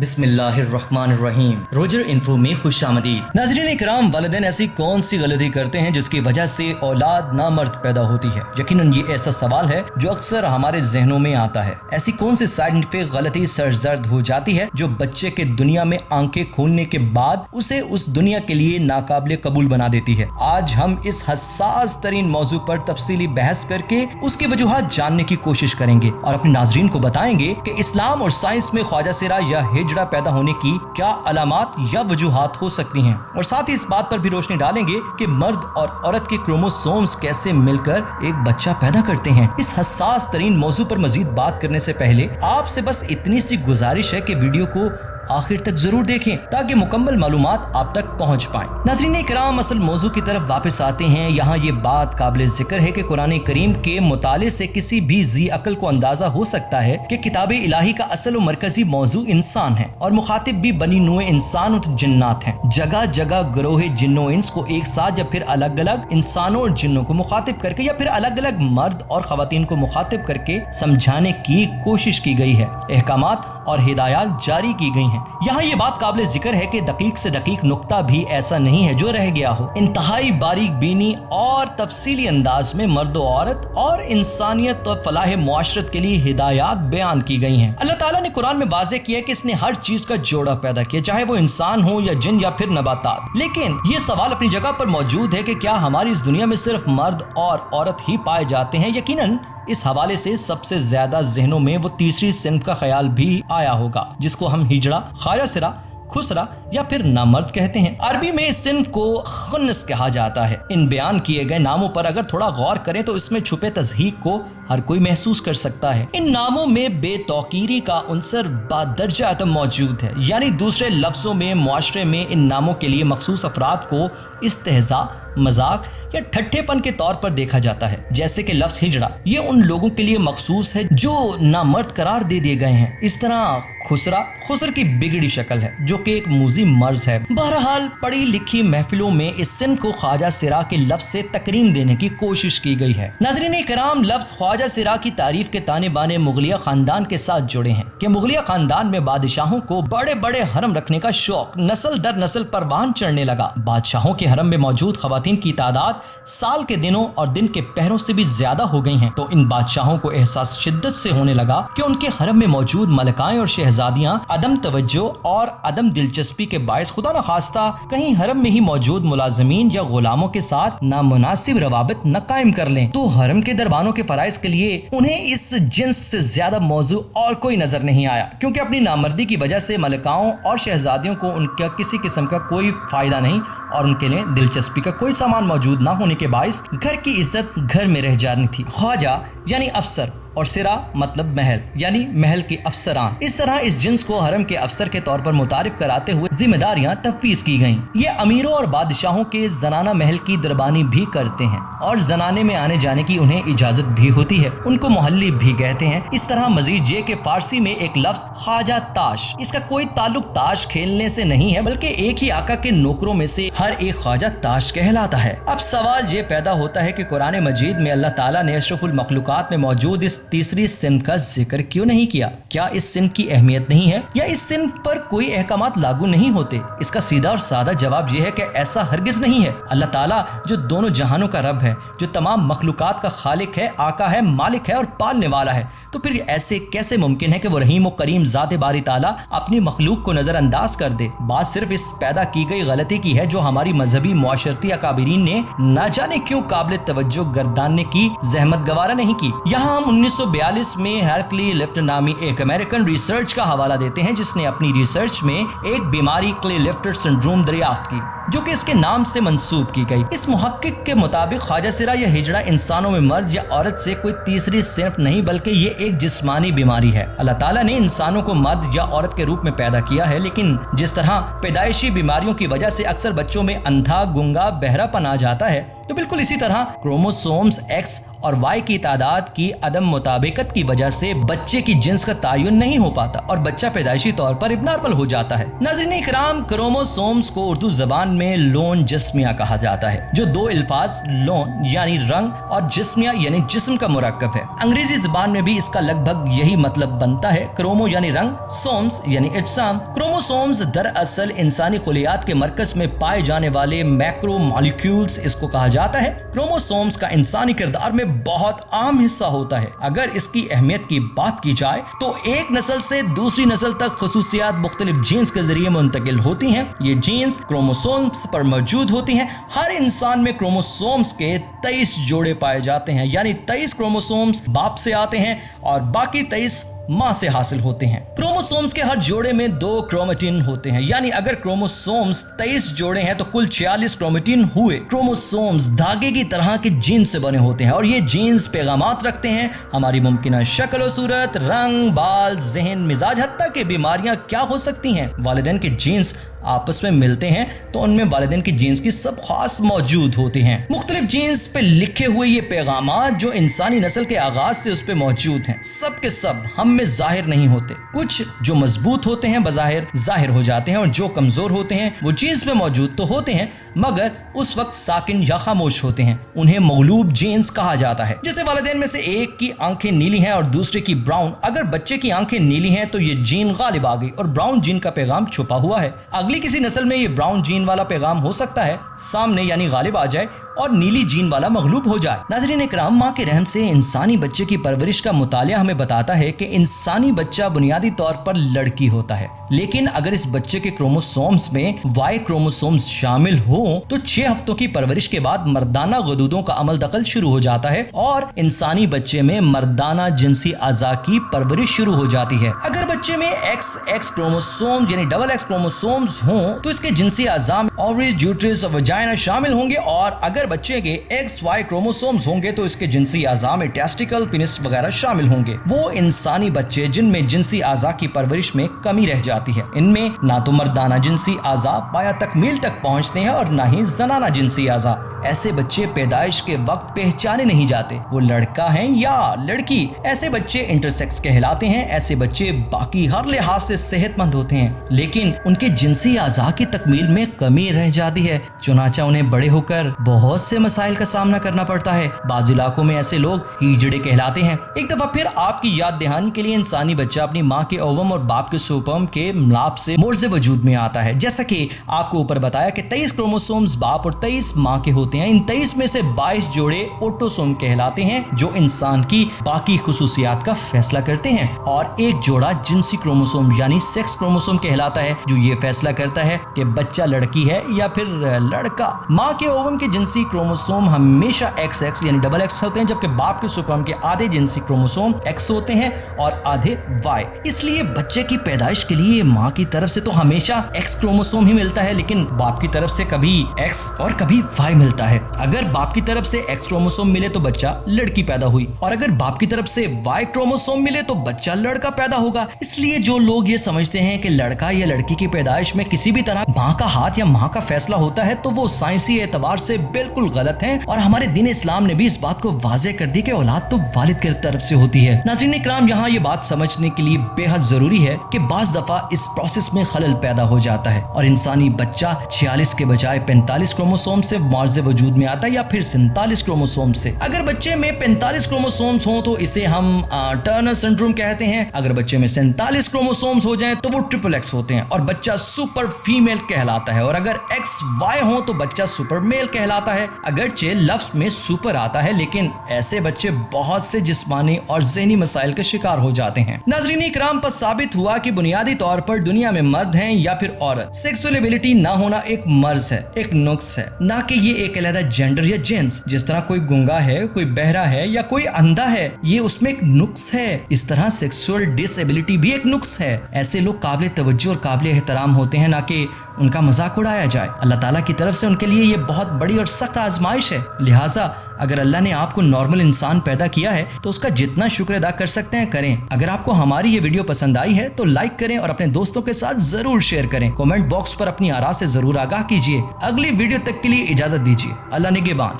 बिस्मिल्लाहिर्रहमानिर्रहीम। Roger info में खुशामदीद। नाज़रीन इकराम, वालिदैन ऐसी कौन सी गलती करते हैं जिसकी वजह से औलाद नामर्द पैदा होती है? यकीनन ये ऐसा सवाल है जो अक्सर हमारे जहनों में आता है। ऐसी कौन सी साइंटिफिक गलती सरजर्द हो जाती है जो बच्चे के दुनिया में आंखें खोलने के बाद उसे उस दुनिया के लिए नाकाबिले कबूल बना देती है? आज हम इस हसास तरीन मौजू पर तफसीली बहस करके उसकी वजूहात जानने की कोशिश करेंगे और अपने नाज़रीन को बताएंगे कि इस्लाम और साइंस में ख्वाजा सिरा या हिजड़ा पैदा होने की क्या अलामात या वजूहात हो सकती हैं, और साथ ही इस बात पर भी रोशनी डालेंगे कि मर्द और औरत के क्रोमोसोम्स कैसे मिलकर एक बच्चा पैदा करते हैं। इस हसास तरीन मौजू पर मजीद बात करने से पहले आपसे बस इतनी सी गुजारिश है कि वीडियो को आखिर तक जरूर देखें ताकि मुकम्मल मालूमात आप तक पहुंच पाएं। नाज़रीन इकराम, असल मौजू की तरफ वापस आते हैं। यहाँ ये बात काबिल जिक्र है कि कुरान करीम के मुताले से किसी भी जी अकल को अंदाजा हो सकता है कि किताब इलाही का असल और मरकजी मौजू इंसान है और मुखातिब भी बनी नुए इंसान और जिन्नात हैं। जगह जगह ग्रोह जिन्नो इंस को एक साथ या फिर अलग अलग इंसानों और जिन्नों को मुखातिब करके या फिर अलग अलग मर्द और खवातीन को मुखातिब करके समझाने की कोशिश की गई है। अहकामात और हिदायत जारी की गई हैं। यहाँ ये बात काबिल जिक्र है कि दकीक से दकीक नुक्ता भी ऐसा नहीं है जो रह गया हो। इंतहाई बारीक बीनी और तफसीली अंदाज में मर्द और औरत और इंसानियत और फलाह मुआशरत के लिए हिदायत बयान की गई हैं। अल्लाह ताला ने कुरान में वाज़ेह किया है कि इसने हर चीज का जोड़ा पैदा किया, चाहे वो इंसान हो या जिन या फिर नबातात। लेकिन ये सवाल अपनी जगह पर मौजूद है कि क्या हमारी इस दुनिया में सिर्फ मर्द और औरत ही पाए जाते हैं? यकीनन इस हवाले से सबसे ज्यादा जहनों में वो तीसरी सिन्फ का ख्याल भी आया होगा जिसको हम हिजड़ा, ख्वाजा सिरा, खुसरा या फिर नामर्द कहते हैं। अरबी में इस सिन्फ को खुन्नस कहा जाता है। इन बयान किए गए नामों पर अगर थोड़ा गौर करें तो इसमें छुपे तज़हीक को हर कोई महसूस कर सकता है। इन नामों में बेतौकीरी का उनसर बादर्जा आतम मौजूद है, यानी दूसरे लफ्जों में मुआशरे में इन नामों के लिए मखसूस अफराद को इस्तेहज़ा, मजाक या ठट्ठेपन के तौर पर देखा जाता है। जैसे कि लफ्ज हिजड़ा ये उन लोगों के लिए मखसूस है जो नामर्द करार दे दिए गए हैं। इस तरह खुसरा खुसर की बिगड़ी शक्ल है जो कि एक मूजी मर्ज है। बहरहाल पढ़ी लिखी महफिलों में इस सिन्फ को ख्वाजा सिरा के लफ्ज से तकरीम देने की कोशिश की गई है। नाज़रीन इकराम, लफ्ज ख्वाजा सिरा की तारीफ के ताने बाने मुगलिया खानदान के साथ जुड़े हैं कि मुगलिया खानदान में बादशाहों को बड़े बड़े हरम रखने का शौक नस्ल दर नस्ल परवान चढ़ने लगा। बादशाहों के हरम में मौजूद खवातीन की तादाद साल के दिनों और दिन के पहरों से भी ज्यादा हो गई हैं। तो इन बादशाहों को एहसास शिद्दत से होने लगा कि उनके हरम में मौजूद मलकाएं और शहजादियां अदम तवज्जो और अदम दिलचस्पी के बायस खुदा न खास्ता कहीं हरम में ही मौजूद मुलाजमीन या गुलामों के साथ नामुनासिब रवाबित न कायम कर लें। तो हरम के दरबानों के फराइज के लिए उन्हें इस जिन्स से ज्यादा मौजू और कोई नजर नहीं आया, क्योंकि अपनी नामर्दी की वजह से मलकाओं और शहजादियों को उनका किसी किस्म का कोई फायदा नहीं और उनके लिए दिलचस्पी का कोई सामान मौजूद न होने के बाइस घर की इज्जत घर में रह जानी थी। ख्वाजा यानी अफसर और सिरा मतलब महल यानी महल के अफसरान। इस तरह इस जिन्स को हरम के अफसर के तौर पर मुतारिफ कराते हुए जिम्मेदारियां तफवीज की गईं। ये अमीरों और बादशाहों के जनाना महल की दरबानी भी करते हैं और जनाने में आने जाने की उन्हें इजाजत भी होती है। उनको मोहल्ली भी कहते हैं। इस तरह मजीद ये कि फारसी में एक लफ्ज ख्वाजा ताश, इसका कोई ताल्लुक ताश खेलने से नहीं है बल्कि एक ही आका के नौकरों में से हर एक ख्वाजा ताश कहलाता है। अब सवाल ये पैदा होता है कि कुरान मजीद में अल्लाह ताला ने अशरफुल मखलूकात में मौजूद इस तीसरी सिन्फ का जिक्र क्यों नहीं किया? क्या इस सिन्फ की अहमियत नहीं है या इस सिन्फ पर कोई अहकामात लागू नहीं होते? इसका सीधा और सादा जवाब यह है कि ऐसा हरगिज नहीं है। अल्लाह ताला जो दोनों जहानों का रब है, जो तमाम मखलूकात का खालिक है, आका है, मालिक है और पालने वाला है, तो फिर ऐसे कैसे मुमकिन है कि वो रहीम और करीम ज़ात बारी ताला अपनी मखलूक को नजरअंदाज कर दे? बात सिर्फ इस पैदा की गई गलती की है जो हमारी मजहबी मुआशरती अकाबिरीन ने न जाने क्यों काबिल तवज्जो गर्दानने की जहमत गवारा नहीं की। यहाँ हम 1942 में हरक्ली लिफ्ट नामी एक अमेरिकन रिसर्च का हवाला देते हैं जिसने अपनी रिसर्च में एक बीमारी क्ले लिफ्टर सिंड्रोम दरियाफ्त की जो कि इसके नाम से मंसूब की गई। इस मुहक्किक के मुताबिक ख्वाजा सिरा या हिजड़ा इंसानों में मर्द या औरत से कोई तीसरी सिन्फ नहीं बल्कि ये एक जिस्मानी बीमारी है। अल्लाह ताला ने इंसानों को मर्द या औरत के रूप में पैदा किया है, लेकिन जिस तरह पैदाइशी बीमारियों की वजह से अक्सर बच्चों में अंधा, गुंगा, बहरापन आ जाता है, तो बिल्कुल इसी तरह क्रोमोसोम्स X और Y की तादाद की अदम मुताबिकत की वजह से बच्चे की जिन्स का तयन नहीं हो पाता और बच्चा पैदाइशी तौर पर इब्नॉर्मल हो जाता है। नाज़रीन इकराम, क्रोमोसोम्स को उर्दू जबान में लोन जिस्मिया कहा जाता है, जो दो अल्फाज लोन यानी रंग और जिस्मिया यानी जिस्म का मुरक्कब है। अंग्रेजी जबान में भी इसका लगभग यही मतलब बनता है। क्रोमो यानी रंग, सोम्स यानी इज्साम। क्रोमोसोम्स दरअसल इंसानी खुलियात के मरकज में पाए जाने वाले मैक्रो मॉलिक्यूल्स इसको कहा जाता है। क्रोमोसोम्स का इंसानी किरदार में बहुत अहम हिस्सा होता है। अगर इसकी अहमियत की बात की जाए तो एक नस्ल से दूसरी नस्ल तक खुसूसियात मुख्तलिफ जीन्स के जरिए मुंतकिल होती हैं। ये जीन्स क्रोमोसोम्स पर मौजूद होती हैं। हर इंसान में क्रोमोसोम्स के 23 जोड़े पाए जाते हैं, यानी 23 क्रोमोसोम्स बाप से आते हैं और बाकी 23 मां से हासिल होते हैं। क्रोमोसोम्स के हर जोड़े में 2 क्रोमेटिन होते हैं, यानी अगर क्रोमोसोम्स 23 जोड़े हैं तो कुल 46 क्रोमेटिन हुए। क्रोमोसोम्स धागे की तरह के जीन्स से बने होते हैं और ये जीन्स पैगामात रखते हैं हमारी मुमकिन शक्ल और सूरत, रंग, बाल, जहन, मिजाज, हत्ता कि बीमारियां क्या हो सकती हैं। वालिदैन के जीन्स आपस में मिलते हैं तो उनमें वालिदैन की जीन्स की सब खास मौजूद होते हैं। मुख्तलिफ जीन्स पे लिखे हुए ये पैगामात जो इंसानी नस्ल के आगाज से उस पे मौजूद हैं, सब के सब हम में जाहिर नहीं होते। कुछ जो मजबूत होते हैं बज़ाहिर जाहिर हो जाते हैं और जो कमजोर होते हैं वो जीन्स में मौजूद तो होते हैं मगर उस वक्त साकिन या खामोश होते हैं। उन्हें मगलूब जीन्स कहा जाता है। जैसे वालिदैन में से एक की आंखें नीली हैं और दूसरे की ब्राउन। अगर बच्चे की आंखें नीली हैं तो ये जीन गालिब आ गई और ब्राउन जीन का पैगाम छुपा हुआ है। अगली किसी नस्ल में ये ब्राउन जीन वाला पैगाम हो सकता है सामने यानी गालिब आ जाए और नीली जीन वाला मगलूब हो जाए। नाज़रीन इकराम, माँ के रहम से इंसानी बच्चे की परवरिश का मुतालिया हमें बताता है कि इंसानी बच्चा बुनियादी तौर पर लड़की होता है, लेकिन अगर इस बच्चे के क्रोमोसोम्स में Y क्रोमोसोम्स शामिल हो तो 6 हफ्तों की परवरिश के बाद मर्दाना गदूदों का अमल दखल शुरू हो जाता है और इंसानी बच्चे में मर्दाना जिनसी आज़ा की परवरिश शुरू हो जाती है। अगर बच्चे में XX क्रोमोसोम यानी XX क्रोमोसोम्स हों तो इसके जिनसी आज़ा में ओवरीज, यूट्रस और वजाइना शामिल होंगे और अगर बच्चे के XY क्रोमोसोम्स होंगे तो इसके जिनसी आज़ा में टेस्टिकल, पेनिस वगैरह शामिल होंगे। वो इंसानी बच्चे जिनमें जिनसी आज़ा की परवरिश में कमी रह जाती है, इनमें ना तो मर्दाना जिनसी आज़ा पाया तकमील तक पहुंचते हैं और ना ही जनाना जिनसी आज़ा। ऐसे बच्चे पैदाइश के वक्त पहचाने नहीं जाते वो लड़का है या लड़की। ऐसे बच्चे इंटरसेक्स कहलाते हैं। ऐसे बच्चे बाकी हर लिहाज से सेहतमंद होते हैं लेकिन उनके जिनसी आज़ा की तकमील में कमी रह जाती है, चुनाचा उन्हें बड़े होकर बहुत से मसाइल का सामना करना पड़ता है। बाज़ इलाकों में ऐसे लोग हीजड़े कहलाते हैं। एक दफा फिर आपकी याद दहानी के लिए इंसानी बच्चा अपनी माँ के ओवम और बाप के सुपर्म के मिलाप से मोर्जे वजूद में आता है। जैसा कि आपको ऊपर बताया कि 23 क्रोमोसोम्स बाप और 23 माँ के होते हैं। इन 23 में से 22 जोड़े ऑटोसोम कहलाते हैं जो इंसान की बाकी खुसूसियात का फैसला करते हैं और एक जोड़ा जिनसी क्रोमोसोम यानी सेक्स क्रोमोसोम कहलाता है जो ये फैसला करता है कि बच्चा लड़की है या फिर लड़का। माँ के ओवम के जिनसी क्रोमोसोम हमेशा XX यानी XX होते हैं जबकि बाप के सुपर्म के आधे जिनसी क्रोमोसोम X होते हैं और आधे Y। इसलिए बच्चे की पैदाइश के लिए माँ की तरफ से तो हमेशा X क्रोमोसोम ही मिलता है लेकिन बाप की तरफ से कभी X और कभी Y मिलता है। अगर बाप की तरफ से X क्रोमोसोम मिले तो बच्चा लड़की पैदा हुई और अगर बाप की तरफ से Y क्रोमोसोम मिले तो बच्चा लड़का पैदा होगा। इसलिए जो लोग ये समझते हैं कि लड़का या लड़की की पैदाइश में किसी भी तरह माँ का हाथ या माँ का फैसला होता है तो वो साइंसी एतबार से बिल्कुल गलत है और हमारे दीन इस्लाम ने भी इस बात को वाज़ेह कर दी कि औलाद तो वालिद की तरफ से होती है। नाज़रीन इकराम, यहाँ ये बात समझने के लिए बेहद जरूरी है कि बाज़ दफा इस प्रोसेस में खलल पैदा हो जाता है और इंसानी बच्चा 46 के बजाय 45 क्रोमोसोम से मार्जे वजूद में आता है या फिर 47 क्रोमोसोम से। अगर बच्चे में 45 क्रोमोसोम्स हो तो इसे हम टर्नर सिंड्रोम कहते हैं। अगर बच्चे में 47 क्रोमोसोम्स हो जाएं तो वो XX होते हैं और बच्चा सुपर फीमेल कहलाता है और अगर XY हो तो बच्चा सुपर मेल कहलाता है। अगरचे लफ्ज में सुपर आता है लेकिन ऐसे बच्चे बहुत से जिस्मानी और ज़हनी मसाइल का शिकार हो जाते हैं। नाज़रीन इकराम, पर साबित हुआ कि बुनियादी तौर पर दुनिया में मर्द हैं या फिर औरत, सेक्सुअल एबिलिटी ना होना एक मर्ज है, एक नुक्स है, ना कि ये एक अलग जेंडर या जेंस। जिस तरह कोई गूंगा है, कोई बहरा है या कोई अंधा है, ये उसमें एक नुक्स है। इस तरह सेक्सुअल डिसेबिलिटी भी एक नुक्स है। ऐसे लोग काबिल तवज्जो और काबिल एहतराम होते हैं, ना कि उनका मजाक उड़ाया जाए। अल्लाह ताला की तरफ से उनके लिए ये बहुत बड़ी और सख्त आजमाइश है। लिहाजा अगर अल्लाह ने आपको नॉर्मल इंसान पैदा किया है तो उसका जितना शुक्र अदा कर सकते हैं करें। अगर आपको हमारी ये वीडियो पसंद आई है तो लाइक करें और अपने दोस्तों के साथ जरूर शेयर करें। कमेंट बॉक्स पर अपनी आरा से जरूर आगाह कीजिए। अगली वीडियो तक के लिए इजाजत दीजिए। अल्लाह निगहबान।